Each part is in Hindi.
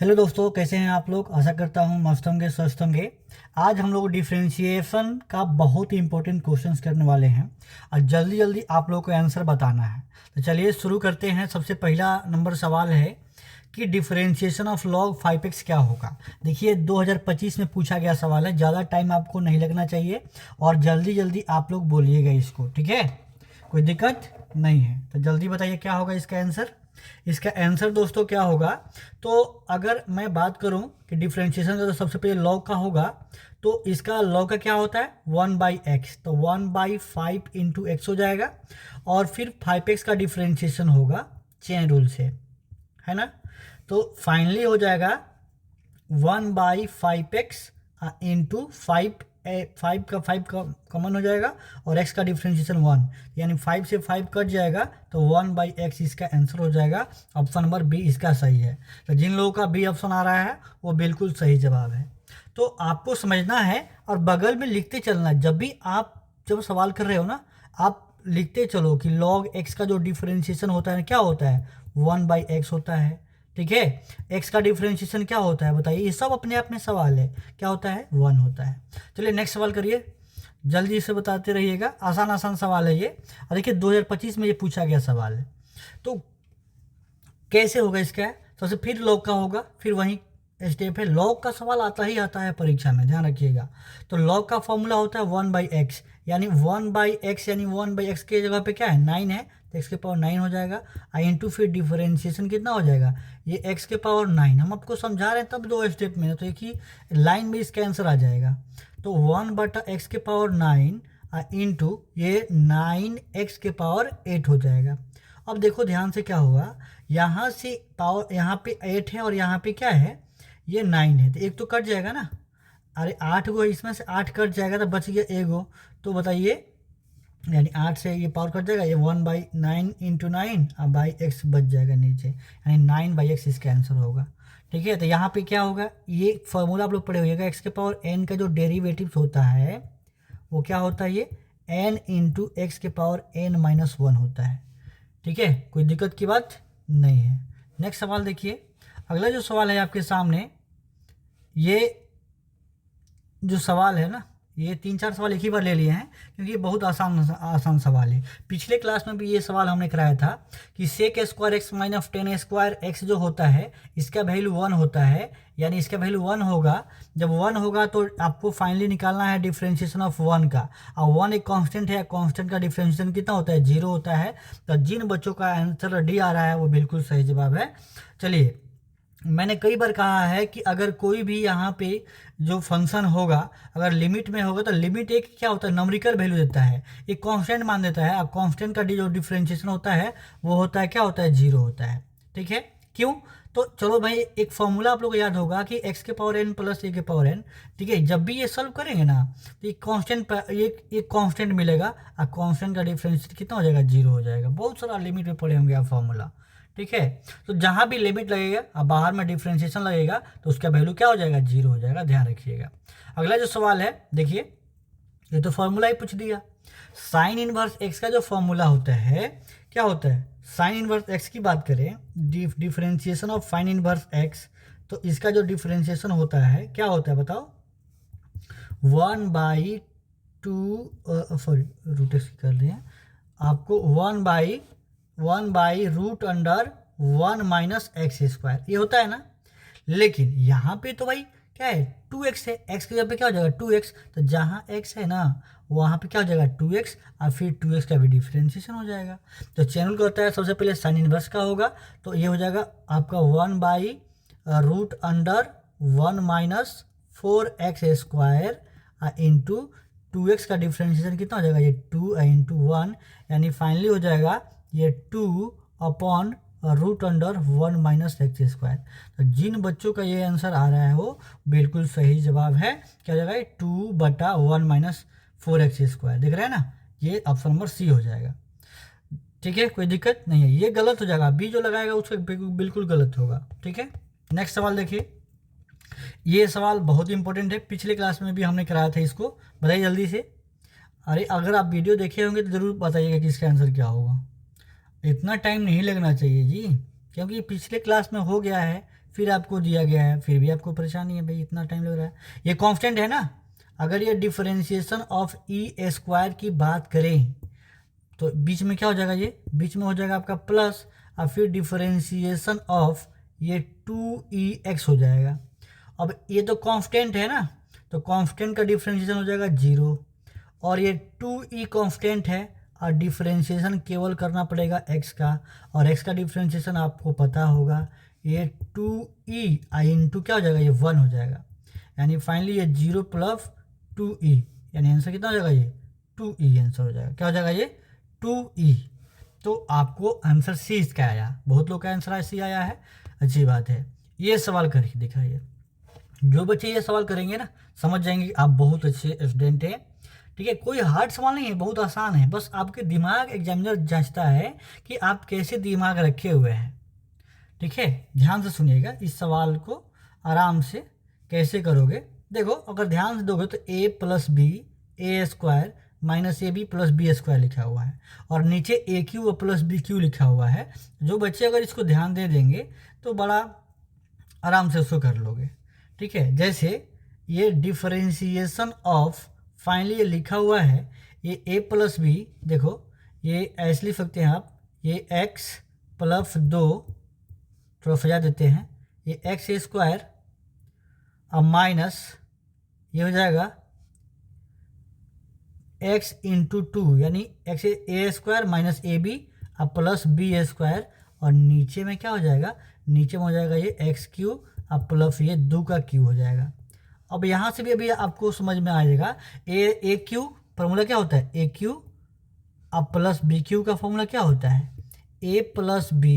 हेलो दोस्तों, कैसे हैं आप लोग। आशा करता हूँ मस्त होंगे, स्वस्थ होंगे। आज हम लोग डिफरेंशिएशन का बहुत ही इंपॉर्टेंट क्वेश्चंस करने वाले हैं और जल्दी जल्दी आप लोगों को आंसर बताना है। तो चलिए शुरू करते हैं। सबसे पहला नंबर सवाल है कि डिफरेंशिएशन ऑफ लॉग 5x क्या होगा। देखिए 2025 में पूछा गया सवाल है, ज़्यादा टाइम आपको नहीं लगना चाहिए और जल्दी जल्दी आप लोग बोलिएगा इसको, ठीक है। कोई दिक्कत नहीं है, तो जल्दी बताइए क्या होगा इसका आंसर। इसका आंसर दोस्तों क्या होगा, तो अगर मैं बात करूं कि डिफरेंशिएशन का तो सबसे पहले लॉग का होगा, तो इसका लॉग का क्या होता है 1/x, तो 1/5 × x हो जाएगा। और फिर 5x का डिफरेंशिएशन होगा चेन रूल से, है ना। तो फाइनली हो जाएगा 1/5x इंटू 5 का कॉमन हो जाएगा और x का डिफ्रेंशिएशन 1, यानी 5 से 5 कट जाएगा तो 1/x इसका आंसर हो जाएगा। ऑप्शन नंबर बी इसका सही है। तो जिन लोगों का बी ऑप्शन आ रहा है वो बिल्कुल सही जवाब है। तो आपको समझना है और बगल में लिखते चलना है। जब सवाल कर रहे हो ना, आप लिखते चलो कि log x का जो डिफ्रेंशिएशन होता है क्या होता है 1/x होता है, ठीक है। x का डिफरेंशिएशन क्या होता है बताइए, ये सब अपने आप में सवाल है, क्या होता है 1 होता है। चलिए नेक्स्ट सवाल करिए, जल्दी से बताते रहिएगा। आसान आसान सवाल है ये। और देखिए 2025 में ये पूछा गया सवाल है, तो कैसे होगा इसका। सबसे फिर लॉग का होगा, फिर वही स्टेप है। लॉग का सवाल आता ही आता है परीक्षा में, ध्यान रखिएगा। तो लॉग का फॉर्मूला होता है 1/x, यानी 1/x यानी 1/x के जगह पे क्या है 9 है, तो x के पावर 9 हो जाएगा। आई इंटू फिर डिफरेंशिएशन कितना हो जाएगा, ये x के पावर 9। हम आपको समझा रहे हैं तब दो स्टेप में, तो एक ही लाइन में इसका आंसर आ जाएगा। तो 1/x के पावर 9 इंटू ये 9x के पावर 8 हो जाएगा। अब देखो ध्यान से क्या हुआ, यहाँ से पावर यहाँ पे 8 है और यहाँ पे क्या है ये 9 है, तो एक तो कट जाएगा ना। अरे 8 गो है, इसमें से 8 कट जाएगा तो बच गया एगो। तो बताइए, यानी 8 से ये पावर कट जाएगा, ये 1/9 इंटू 9 और बाई एक्स बच जाएगा नीचे, यानी 9/x इसका आंसर होगा, ठीक है। तो यहाँ पे क्या होगा, ये फॉर्मूला आप लोग पढ़े होइएगा, एक्स के पावर n का जो डेरिवेटिव होता है वो क्या होता है, ये n इंटू एक्स के पावर n-1 होता है, ठीक है। कोई दिक्कत की बात नहीं है। नेक्स्ट सवाल देखिए, अगला जो सवाल है आपके सामने, ये जो सवाल है ना, ये 3-4 सवाल एक ही बार ले लिए हैं क्योंकि ये बहुत आसान आसान सवाल है। पिछले क्लास में भी ये सवाल हमने कराया था कि sec square X minus 10 square X जो होता है इसका वैल्यू 1 होता है, यानी इसका वैल्यू 1 होगा। जब 1 होगा तो आपको फाइनली निकालना है डिफरेंशिएशन ऑफ 1 का, और 1 एक कांस्टेंट है, कांस्टेंट का डिफरेंशिएशन कितना होता है 0 होता है। तो जिन बच्चों का आंसर डी आ रहा है वो बिल्कुल सही जवाब है। चलिए, मैंने कई बार कहा है कि अगर कोई भी यहाँ पे जो फंक्शन होगा अगर लिमिट में होगा तो लिमिट एक क्या होता है नंबरिकल वैल्यू देता है, एक कांस्टेंट मान देता है। अब कांस्टेंट का जो डिफरेंशिएशन होता है वो होता है क्या होता है 0 होता है, ठीक है। क्यों, तो चलो भाई एक फॉर्मूला आप लोग को याद होगा कि x के पावर n प्लस a के पावर n, ठीक है। जब भी ये सॉल्व करेंगे ना तो एक कांस्टेंट मिलेगा और कांस्टेंट का डिफरेंशिएशन कितना हो जाएगा 0 हो जाएगा। बहुत सारा लिमिट में पढ़े होंगे आप फॉर्मूला, ठीक है। तो जहां भी लिमिट लगेगा और बाहर में डिफरेंशिएशन लगेगा तो उसका वैल्यू क्या हो जाएगा 0 हो जाएगा, ध्यान रखिएगा। अगला जो सवाल है देखिए, ये तो फॉर्मूला ही पूछ दिया। साइन इनवर्स एक्स का जो फॉर्मूला होता है क्या होता है, साइन इनवर्स एक्स की बात करें, differentiation of sine inverse x, तो इसका जो डिफरेंशिएशन होता है क्या होता है बताओ 1/2 सॉरी रूट एक्स कर रहे हैं आपको 1/√(1-√x², ये होता है ना। लेकिन यहाँ पे तो भाई क्या है 2x है, x की जगह पे क्या हो जाएगा 2x, तो जहाँ x है ना वहाँ पे क्या हो जाएगा 2x और फिर 2x का भी डिफरेंशिएशन हो जाएगा। तो चैनल का होता है सबसे पहले साइन इनवर्स का होगा, तो ये हो जाएगा आपका 1/√(1-4x² इंटू 2x का डिफरेंशिएशन कितना हो जाएगा ये 2 इंटू 1, यानी फाइनली हो जाएगा ये 2/√(1-x²। तो जिन बच्चों का ये आंसर आ रहा है वो बिल्कुल सही जवाब है। क्या हो जाएगा 2/1-4x², देख रहे हैं ना, ये ऑप्शन नंबर सी हो जाएगा, ठीक है। कोई दिक्कत नहीं है, ये गलत हो जाएगा, बी जो लगाएगा उसका बिल्कुल गलत होगा, ठीक है। नेक्स्ट सवाल देखिए, ये सवाल बहुत इंपॉर्टेंट है, पिछले क्लास में भी हमने कराया था इसको, बताइए जल्दी से। अरे अगर आप वीडियो देखे होंगे तो ज़रूर बताइएगा कि इसका आंसर क्या होगा। इतना टाइम नहीं लगना चाहिए जी, क्योंकि पिछले क्लास में हो गया है, फिर आपको दिया गया है, फिर भी आपको परेशानी है भाई, इतना टाइम लग रहा है। ये कांस्टेंट है ना, अगर ये डिफरेंशिएशन ऑफ ई स्क्वायर की बात करें तो बीच में क्या हो जाएगा, ये बीच में हो जाएगा आपका प्लस, और फिर डिफरेंशिएशन ऑफ ये 2e(x) हो जाएगा। अब ये तो कांस्टेंट है ना, तो कांस्टेंट का डिफरेंशिएशन हो जाएगा 0, और ये 2e कांस्टेंट है और डिफरेंशिएशन केवल करना पड़ेगा x का, और x का डिफरेंशिएशन आपको पता होगा, ये 2e इंटू क्या हो जाएगा, ये 1 हो जाएगा, यानी फाइनली ये 0 प्लस 2e, यानी आंसर कितना हो जाएगा, ये 2e आंसर हो जाएगा। क्या हो जाएगा, ये 2e। तो आपको आंसर सी इसका आया, बहुत लोग का आंसर सी आया है, अच्छी बात है। ये सवाल करके दिखाइए, जो बच्चे ये सवाल करेंगे ना समझ जाएंगे कि आप बहुत अच्छे स्टूडेंट हैं। ठीक है, कोई हार्ड सवाल नहीं है, बहुत आसान है, बस आपके दिमाग एग्जामिनर जांचता है कि आप कैसे दिमाग रखे हुए हैं। ठीक है, ध्यान से सुनिएगा इस सवाल को, आराम से कैसे करोगे। देखो अगर ध्यान से दोगे तो a plus B A square minus A B plus B square लिखा हुआ है, और नीचे A cube plus B cube लिखा हुआ है। जो बच्चे अगर इसको ध्यान दे देंगे तो बड़ा आराम से उसको कर लोगे। ठीक है, जैसे ये डिफरेंशिएशन ऑफ, फाइनली ये लिखा हुआ है ये a प्लस बी, देखो ये ऐसे लिख सकते हैं आप, ये x प्लस 2, थोड़ा सजा देते हैं, ये एक्स स्क्वायर और माइनस ये हो जाएगा x इंटू 2, यानी x A square minus A B और प्लस बी स्क्वायर, और नीचे में क्या हो जाएगा, नीचे में हो जाएगा ये एक्स क्यू और प्लस ये 2 का क्यू हो जाएगा। अब यहाँ से भी अभी आपको समझ में आ जाएगा, ए क्यू फॉर्मूला क्या होता है, ए क्यू और प्लस बी क्यू का फॉर्मूला क्या होता है, A plus B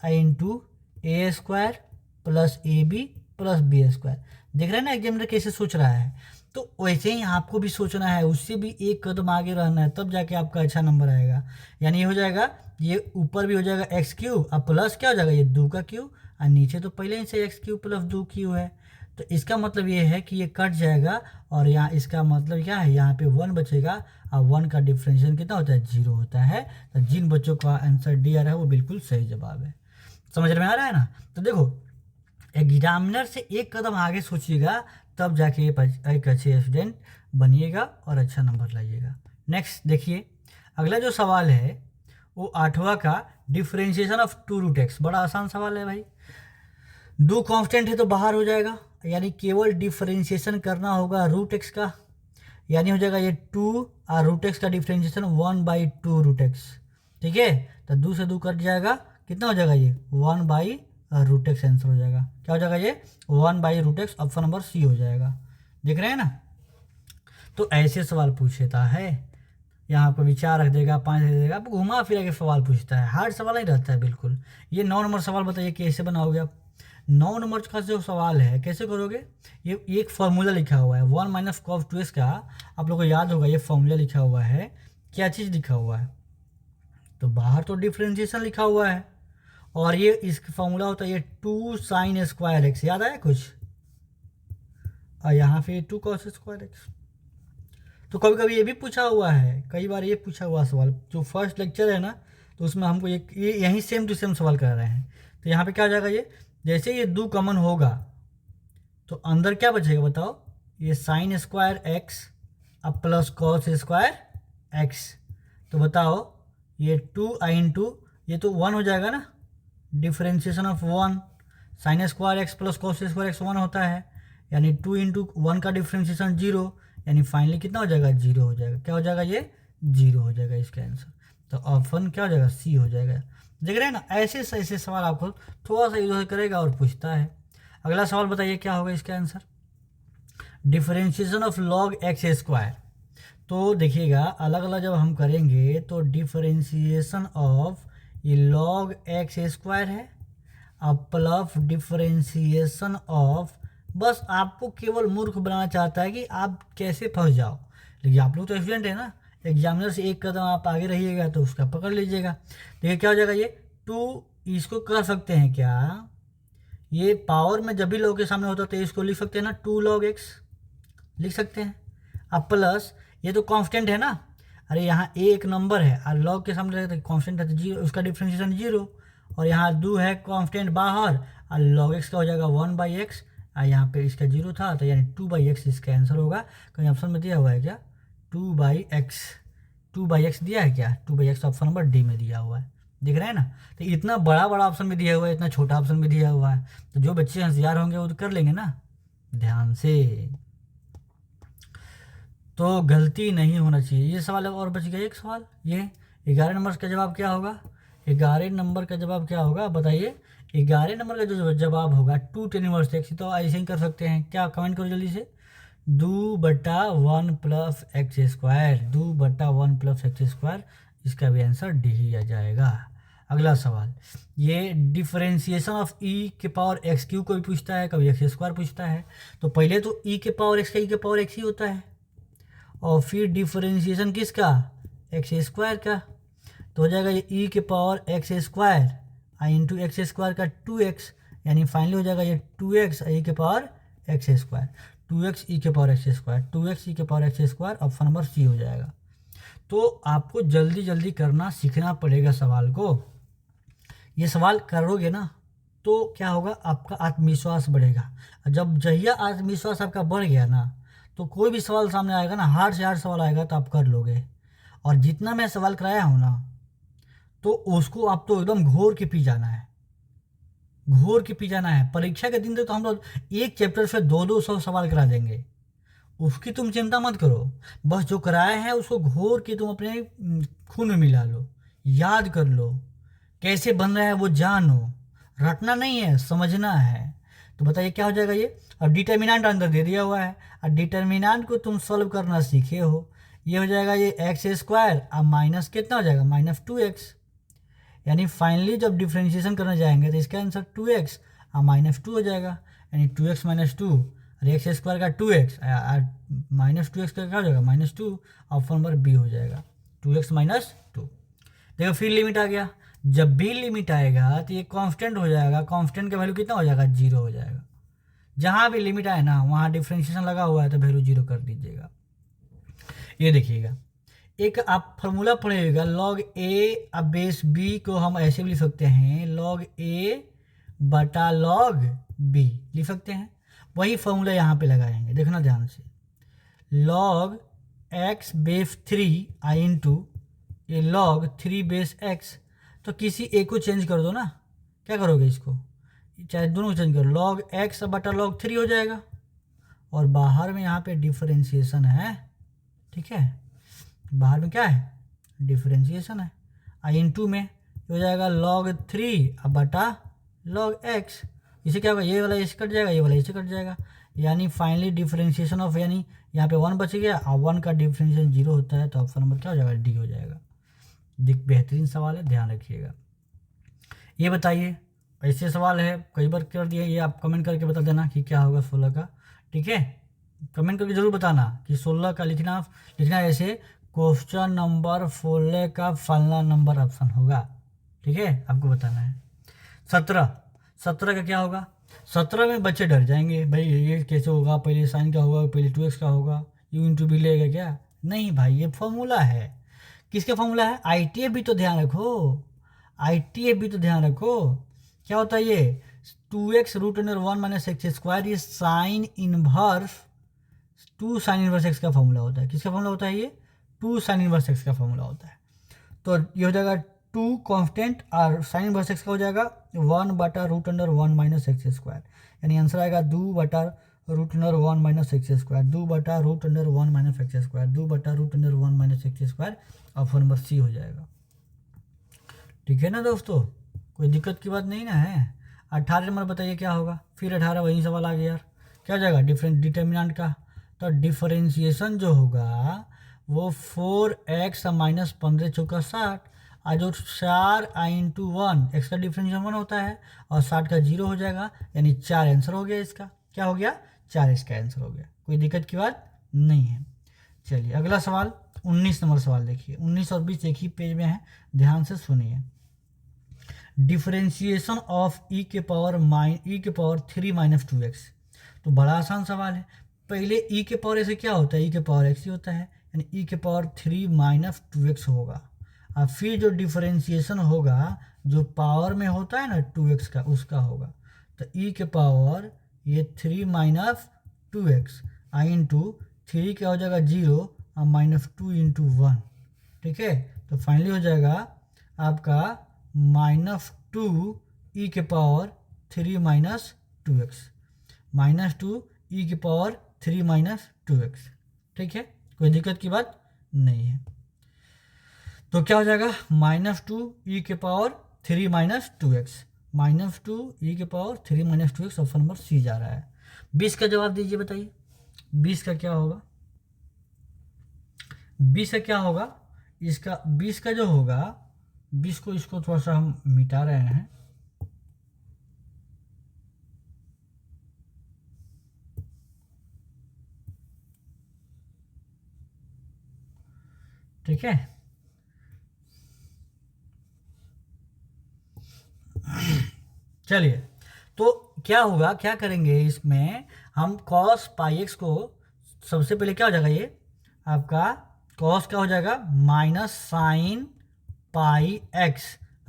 into A square plus A B plus B square. देख रहे हैं ना एग्जामिनर कैसे सोच रहा है, तो वैसे ही आपको भी सोचना है, उससे भी एक कदम आगे रहना है, तब जाके आपका अच्छा नंबर आएगा। यानी ये हो जाएगा, ये ऊपर भी हो जाएगा एक्स क्यू और प्लस क्या हो जाएगा, ये 2 का क्यू, और नीचे तो पहले ही से एक्स क्यू प्लस 2 क्यू है, तो इसका मतलब ये है कि ये कट जाएगा, और यहाँ इसका मतलब क्या है, यहाँ पे 1 बचेगा, और 1 का डिफरेंशिएशन कितना होता है, 0 होता है। तो जिन बच्चों का आंसर डी आ रहा है वो बिल्कुल सही जवाब है। समझ में आ रहा है ना। तो देखो एग्जामिनर से एक कदम आगे सोचिएगा, तब जाके एक अच्छे स्टूडेंट बनिएगा और अच्छा नंबर लाइएगा। नेक्स्ट देखिए, अगला जो सवाल है वो 8वां का डिफरेंशिएशन ऑफ 2√x। बड़ा आसान सवाल है भाई, 2 कांस्टेंट है तो बाहर हो जाएगा, यानी केवल डिफरेंशिएशन करना होगा √x का, यानी हो जाएगा ये 2 और √x का डिफरेंशिएशन 1/2√x। ठीक है, तो 2 से 2 कट जाएगा, कितना हो जाएगा, ये 1/√x आंसर हो जाएगा। क्या हो जाएगा, ये 1/√x, ऑप्शन नंबर सी हो जाएगा। देख रहे हैं ना, तो ऐसे सवाल पूछता है, यहाँ पर विचार रख देगा, 5 रख देगा, आपको घुमा फिरा के सवाल पूछता है, हार्ड सवाल नहीं रहता है बिल्कुल। ये 9 नंबर सवाल बताइए कैसे बनाओगे आप। 9 नंबर का जो सवाल है कैसे करोगे, ये एक फार्मूला लिखा हुआ है 1 माइनस cos 2x का, आप लोगों को याद होगा ये फार्मूला लिखा हुआ है, क्या चीज़ लिखा हुआ है, तो बाहर तो डिफरेंशिएशन लिखा हुआ है, और ये इसका फार्मूला होता है ये 2 sin स्क्वायर एक्स, याद आया कुछ, और यहाँ पे 2 cos स्क्वायर एक्स। तो कभी कभी ये भी पूछा हुआ है, कई बार ये पूछा हुआ सवाल, जो फर्स्ट लेक्चर है ना तो उसमें हमको ये यही सेम टू सेम सवाल करा रहे हैं। तो यहाँ पे क्या हो जाएगा, ये जैसे ये 2 कॉमन होगा तो अंदर क्या बचेगा बताओ, ये sin स्क्वायर एक्स अब प्लस cos स्क्वायर एक्स। तो बताओ ये 2 इंटू ये तो 1 हो जाएगा ना, differentiation of 1, sin square x plus cos square x 1 होता है, यानी 2 इंटू 1 का डिफरेंशिएशन 0, यानी फाइनली कितना हो जाएगा, 0 हो जाएगा। क्या हो जाएगा, ये 0 हो जाएगा इसका आंसर। तो ऑप्शन क्या हो जाएगा, सी हो जाएगा। देख रहे हैं ना, ऐसे ऐसे सवाल आपको थोड़ा सा इधर करेगा और पूछता है। अगला सवाल बताइए क्या होगा इसका answer, differentiation of log x square. तो देखिएगा अलग अलग जब हम करेंगे तो डिफरेंशिएशन ऑफ ये log x स्क्वायर है, अब प्लस डिफरेंशिएशन ऑफ, बस आपको केवल मूर्ख बनाना चाहता है कि आप कैसे फंस जाओ, लेकिन आप लोग तो स्टूडेंट है ना, एग्जामिनर से एक कदम आप आगे रहिएगा तो उसका पकड़ लीजिएगा। देखिए क्या हो जाएगा, ये 2, इसको कर सकते हैं क्या, ये पावर में जब भी log के सामने होता है तो इसको लिख सकते हैं ना, 2 log x लिख सकते हैं। अब प्लस ये तो कांस्टेंट है ना, अरे यहाँ a एक नंबर है और log के सामने रहता है कांस्टेंट है तो 0, उसका डिफरेंशिएशन 0, और यहाँ 2 है कांस्टेंट बाहर और log x का हो जाएगा 1/x, यहाँ पे इसका 0 था तो यानी 2/x इसका आंसर होगा। कहीं ऑप्शन में दिया हुआ है क्या 2/x? 2/x दिया है क्या? 2/x ऑप्शन नंबर डी में दिया हुआ है, दिख रहा है ना। तो इतना बड़ा बड़ा ऑप्शन भी दिया हुआ है, इतना छोटा ऑप्शन भी दिया हुआ है, तो जो बच्चे होशियार होंगे वो तो कर लेंगे ना ध्यान से। तो गलती नहीं होना चाहिए। ये सवाल है और बच गया एक सवाल, ये 11 नंबर का जवाब क्या होगा? 11 नंबर का जवाब क्या होगा बताइए? 11 नंबर का जो जवाब होगा 2tan−1x। तो ऐसे ही कर सकते हैं क्या, कमेंट करो जल्दी से। 2/1 + x², 2/1 + x², इसका भी आंसर डी ही आ जाएगा। अगला सवाल, ये डिफरेंशिएशन ऑफ e⁻x³ को भी पूछता है, कभी x² पूछता है। तो पहले तो e⁻x का e⁻x ही होता है, और फिर डिफरेंशिएशन किसका? x² का, तो हो जाएगा ये e⁻x² इंटू x² का 2x, यानी फाइनली हो जाएगा ये 2x e⁻x², 2x e⁻x², 2x e⁻x², option number सी हो जाएगा। तो आपको जल्दी जल्दी करना सीखना पड़ेगा सवाल को। ये सवाल करोगे ना तो क्या होगा, आपका आत्मविश्वास बढ़ेगा। जब जहिया आत्मविश्वास आपका बढ़ गया ना, तो कोई भी सवाल सामने आएगा ना, हार्ड से हार्ड सवाल आएगा तो आप कर लोगे। और जितना मैं सवाल कराया हूँ ना, तो उसको आप तो एकदम घोर के पी जाना है, घोर के पी जाना है। परीक्षा के दिन तक तो हम लोग एक चैप्टर से 200-200 सवाल करा देंगे, उसकी तुम चिंता मत करो। बस जो कराए हैं उसको घोर के तुम अपने खून में मिला लो, याद कर लो, कैसे बन रहा है वो जानो। रटना नहीं है, समझना है। तो बताइए क्या हो जाएगा ये। अब डिटर्मिनेंट अंदर दे दिया हुआ है, और डिटर्मिनेंट को तुम सॉल्व करना सीखे हो। ये हो जाएगा ये x² और माइनस कितना हो जाएगा, -2x। यानी फाइनली जब डिफ्रेंशिएशन करने जाएंगे तो इसका आंसर 2x और -2 हो जाएगा, यानी 2x - 2 और x² का 2x -2x का क्या हो जाएगा, -2। ऑप्शन नंबर बी हो जाएगा, 2x - 2। देखो फिर लिमिट आ गया। जब भी लिमिट आएगा तो ये कांस्टेंट हो जाएगा, कांस्टेंट का वैल्यू कितना हो जाएगा, 0 हो जाएगा। जहाँ भी लिमिट आए ना वहाँ डिफ्रेंशिएशन लगा हुआ है तो वैल्यू 0 कर दीजिएगा। ये देखिएगा, एक आप फार्मूला पढ़िएगा, log a अब बेस b को हम ऐसे भी लिख सकते हैं, log a बटा log b लिख सकते हैं। वही फार्मूला यहाँ पे लगाएंगे, देखना ध्यान से। log x बेस 3 इंटू ये log 3 बेस x, तो किसी एक को चेंज कर दो ना, क्या करोगे इसको, चाहे दोनों को चेंज करो, log x बटा log 3 हो जाएगा। और बाहर में यहाँ पे डिफरेंशिएशन है, ठीक है, बाहर में क्या है, डिफरेंशिएशन है। इंटू में हो जाएगा log 3 बटा log x। इसे क्या होगा, ये वाला इसे कट जाएगा, ये वाला इसे कट जाएगा, यानी फाइनली डिफरेंशिएशन ऑफ, यानी यहाँ पे 1 बच गया और 1 का डिफरेंशिएशन 0 होता है, तो ऑप्शन नंबर क्या हो जाएगा, डी हो जाएगा। बेहतरीन सवाल है, ध्यान रखिएगा। ये बताइए, ऐसे सवाल है कई बार कर दिए, ये आप कमेंट करके बता देना कि क्या होगा 16 का, ठीक है। कमेंट करके जरूर बताना कि 16 का लिखना ऐसे, क्वेश्चन नंबर 16 का फलना नंबर ऑप्शन होगा, ठीक है, आपको बताना है। 17 का क्या होगा, 17 में बच्चे डर जाएंगे, भाई ये कैसे होगा, पहले साइन का होगा, पहले 2x का होगा, u इंटू भी लेगा क्या। नहीं भाई, ये फॉर्मूला है। किसका फॉर्मूला है, ITF भी तो ध्यान रखो, ITF भी तो ध्यान रखो। क्या होता है ये, 2x √1 - x², ये sine inverse 2 sine inverse x का फॉर्मूला होता है। किसका फॉर्मूला होता है ये, 2 साइन इनवर्स x का फॉर्मूला होता है। तो ये हो जाएगा 2 कांस्टेंट और साइन इनवर्स x का हो जाएगा 1 बटा √1 - x², यानी आंसर आएगा 2 बटा √1 - x², 2 बटा √1 - x², 2 बटा √1 - x², ऑप्शन नंबर सी हो जाएगा। ठीक है ना दोस्तों, कोई दिक्कत की बात नहीं ना है। 18 नंबर बताइए क्या होगा, फिर 18 वही सवाल आ गया यार, क्या हो जाएगा डिटर्मिनेंट का। तो डिफरेंशिएशन जो होगा वो 4x - 15 × 60, और जो 4 इंटू 1 x का डिफरेंशिएशन 1 होता है और 60 का 0 हो जाएगा, यानी 4 आंसर हो गया इसका। क्या हो गया, 4 इसका आंसर हो गया, कोई दिक्कत की बात नहीं है। चलिए अगला सवाल 19 नंबर सवाल देखिए, 19 और 20 एक ही पेज में है, ध्यान से सुनिए। डिफरेंशिएशन ऑफ e⁻3 - 2x, तो बड़ा आसान सवाल है। पहले e⁻a से क्या होता है, e⁻x ही होता है, यानी e⁻3 - 2x होगा। और फिर जो डिफरेंशिएशन होगा जो पावर में होता है ना 2x का, उसका होगा। तो ई के पावर ये 3 माइनस 2x आई इंटू 3 क्या हो जाएगा 0 और माइनस 2 इंटू 1, ठीक है। तो फाइनली हो जाएगा आपका -2 ई के पावर 3 माइनस 2x, -2 ई के पावर 3 माइनस 2x, ठीक है, कोई दिक्कत की बात नहीं है। तो क्या हो जाएगा -2 ई के पावर 3 माइनस 2x, -2 ई के power 3 minus 2x, option number C जा रहा है। 20 का जवाब दीजिए, बताइए 20 का क्या होगा। 20 का क्या होगा, इसका 20 का जो होगा, 20 को इसको थोड़ा सा हम मिटा रहे हैं, ठीक है। चलिए, तो क्या होगा, क्या करेंगे इसमें हम cos पाई एक्स को, सबसे पहले क्या हो जाएगा, ये आपका cos क्या हो जाएगा minus sine pi x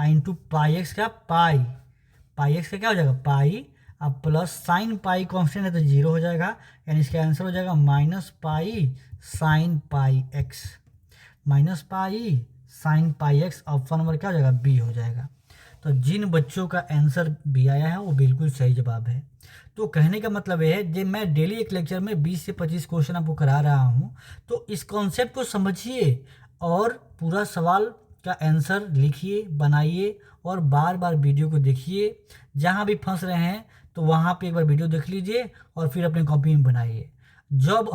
into pi x का पाई एक्स का क्या हो जाएगा पाई, अब प्लस साइन पाई कांस्टेंट है तो 0 हो जाएगा, यानी इसका आंसर हो जाएगा minus pi sine pi x, minus pi sine pi x, option number क्या हो जाएगा बी हो जाएगा। तो जिन बच्चों का आंसर बी आया है वो बिल्कुल सही जवाब है। तो कहने का मतलब ये है, जब मैं डेली एक लेक्चर में 20 से 25 क्वेश्चन आपको करा रहा हूँ, तो इस कॉन्सेप्ट को समझिए और पूरा सवाल का आंसर लिखिए, बनाइए और बार बार वीडियो को देखिए। जहाँ भी फंस रहे हैं तो वहाँ पे एक बार वीडियो देख लीजिए और फिर अपनी कॉपी में बनाइए। जब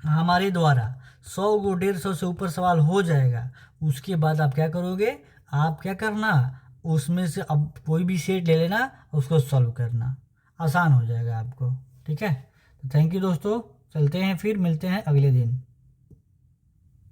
हमारे द्वारा 100 को 150 से ऊपर सवाल हो जाएगा, उसके बाद आप क्या करोगे, आप क्या करना, उसमें से अब कोई भी सेट ले लेना, उसको सॉल्व करना, आसान हो जाएगा आपको, ठीक है। तो थैंक यू दोस्तों, चलते हैं, फिर मिलते हैं अगले दिन।